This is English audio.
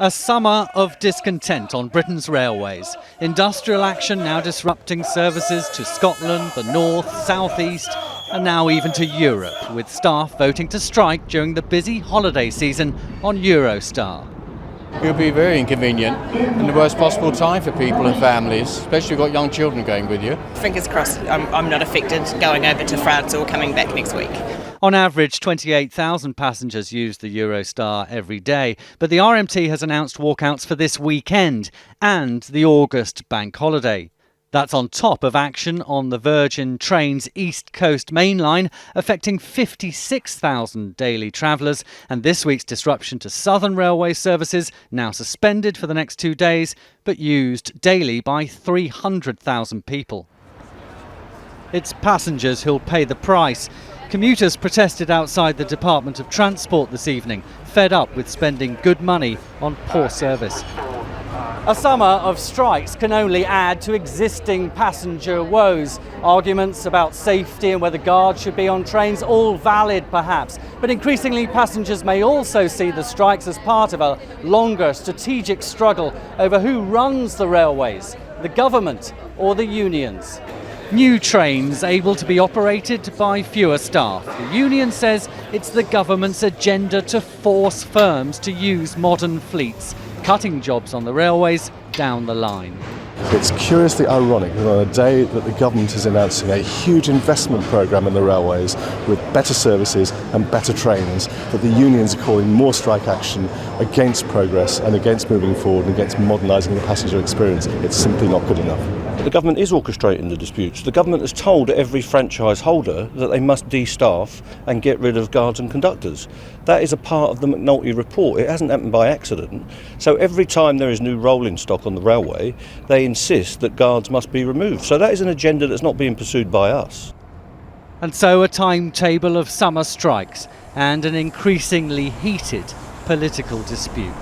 A summer of discontent on Britain's railways. Industrial action now disrupting services to Scotland, the north, southeast, and now even to Europe, with staff voting to strike during the busy holiday season on Eurostar. It will be very inconvenient and the worst possible time for people and families, especially if you've got young children going with you. Fingers crossed I'm not affected going over to France or coming back next week. On average, 28,000 passengers use the Eurostar every day, but the RMT has announced walkouts for this weekend and the August bank holiday. That's on top of action on the Virgin Trains East Coast main line, affecting 56,000 daily travellers, and this week's disruption to Southern Railway services, now suspended for the next 2 days, but used daily by 300,000 people. It's passengers who'll pay the price. Commuters protested outside the Department of Transport this evening, fed up with spending good money on poor service. A summer of strikes can only add to existing passenger woes. Arguments about safety and whether guards should be on trains, all valid perhaps. But increasingly passengers may also see the strikes as part of a longer strategic struggle over who runs the railways, the government or the unions. New trains able to be operated by fewer staff. The union says it's the government's agenda to force firms to use modern fleets, cutting jobs on the railways down the line. It's curiously ironic that on a day that the government is announcing a huge investment programme in the railways with better services and better trains, that the unions are calling more strike action against progress and against moving forward and against modernising the passenger experience. It's simply not good enough. The government is orchestrating the disputes. The government has told every franchise holder that they must de-staff and get rid of guards and conductors. That is a part of the McNulty report. It hasn't happened by accident. So every time there is new rolling stock on the railway, they insist that guards must be removed. So that is an agenda that's not being pursued by us. And so a timetable of summer strikes and an increasingly heated political dispute.